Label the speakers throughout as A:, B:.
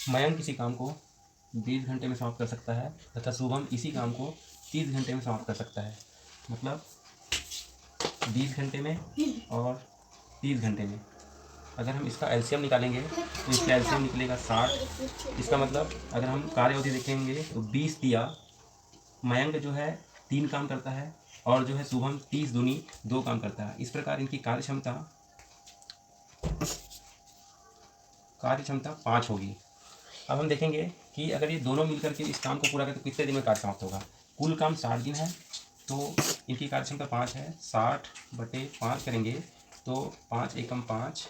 A: मयंक किसी काम को 20 घंटे में समाप्त कर सकता है तथा शुभम इसी काम को 30 घंटे में समाप्त कर सकता है। मतलब 20 घंटे में और 30 घंटे में। अगर हम इसका एलसीएम निकालेंगे तो इसका एलसीएम निकलेगा 60। इसका मतलब अगर हम कार्य अवधि देखेंगे तो 20 दिया मयंक जो है 3 काम करता है और जो है शुभम 30 दूनी 2 काम करता है। इस प्रकार इनकी कार्य क्षमता 5 होगी। अब हम देखेंगे कि अगर ये दोनों मिलकर के इस काम को पूरा करें तो कितने दिन में कार्य समाप्त होगा। कुल काम 60 दिन है तो इनकी कार्य क्षमता 5 है। 60/5 करेंगे तो 5 एकम 5,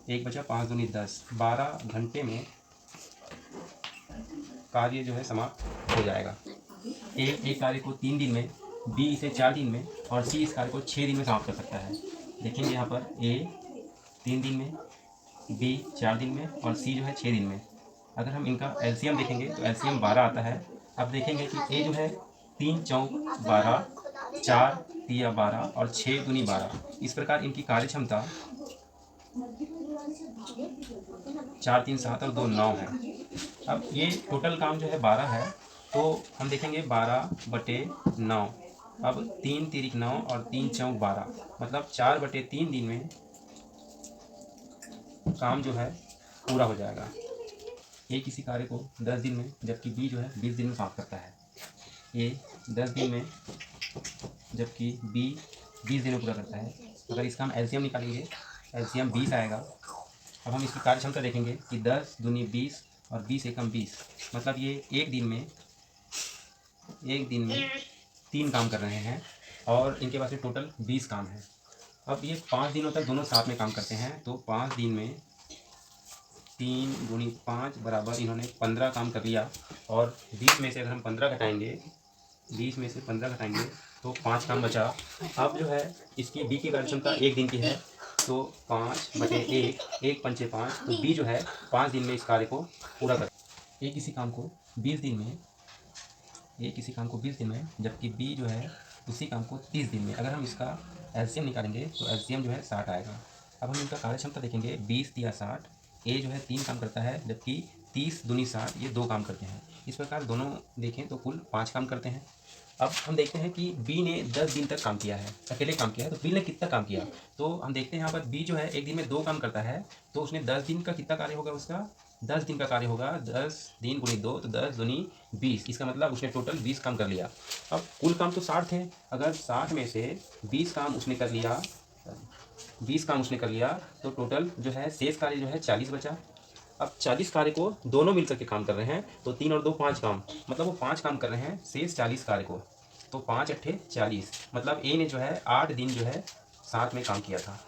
A: 1 बचा 5 दूनी 10, 12 घंटे में कार्य जो है समाप्त हो जाएगा। एक कार्य को 3 दिन में, बी इसे 4 दिन में और सी इस कार्य को 6 दिन में समाप्त कर सकता है। देखेंगे यहाँ पर ए 3 दिन में, बी 4 दिन में और सी जो है 6 दिन में। अगर हम इनका एलसीएम देखेंगे तो एलसीएम 12 आता है। अब देखेंगे कि ए जो है 3 चौक 12, 4 तिया 12 और 6 दूनी 12। इस प्रकार इनकी कार्य क्षमता 4 3 7 और 2 9 है। अब ये टोटल काम जो है 12 है तो हम देखेंगे 12/9। अब 3 तिरिक 9 और 3 चौक 12 मतलब 4/3 दिन में काम जो है पूरा हो जाएगा। ए किसी कार्य को 10 दिन में जबकि बी जो है 20 दिन में समाप्त करता है। ए 10 दिन में जबकि बी 20 दिन में पूरा करता है। अगर इसका हम एलसीएम निकालेंगे एलसीएम 20 आएगा। अब हम इसकी कार्य क्षमता देखेंगे कि 10 दूनी 20 और 20 एकम 20 मतलब ये एक दिन में 3 काम कर रहे हैं और इनके पास में टोटल 20 काम है। अब ये 5 दिनों तक दोनों साथ में काम करते हैं तो 5 दिन में 3 गुणी 5 बराबर इन्होंने 15 काम कर लिया। और 20 में से अगर हम 15 घटाएंगे, 20 में से 15 घटाएंगे तो 5 काम बचा। अब जो है इसकी बी की कार्य क्षमता 1 दिन की है तो 5/1, 1 पंचे 5 तो बी जो है 5 दिन में इस कार्य को पूरा कर। ए किसी काम को 20 दिन में जबकि बी जो है उसी काम को 30 दिन में। अगर हम इसका एलसीएम निकालेंगे तो एलसीएम जो है 60 आएगा। अब हम इनका कार्य क्षमता देखेंगे 20 तिया 60। ए जो है 3 काम करता है जबकि 30 दूनी 60 ये 2 काम करते हैं। इस प्रकार दोनों देखें तो कुल 5 काम करते हैं। अब हम देखते हैं कि बी ने 10 दिन तक काम किया है, अकेले काम किया है तो बी ने कितना काम किया। तो हम देखते हैं यहाँ पर बी जो है एक दिन में 2 काम करता है तो उसने 10 दिन का कितना कार्य होगा उसका 10 दिन का कार्य होगा। 10 दिन गुणी 2 तो 10 दूनी 20। इसका मतलब उसने टोटल 20 काम कर लिया। अब कुल काम तो 60 थे, अगर 60 में से 20 काम उसने कर लिया तो टोटल जो है शेष कार्य जो है 40 बचा। अब 40 कार्य को दोनों मिलकर के काम कर रहे हैं तो 3 और 2 5 काम मतलब वो 5 काम कर रहे हैं शेष 40 कार्य को। तो 5 अट्ठे 40 मतलब ए ने जो है 8 दिन जो है साथ में काम किया था।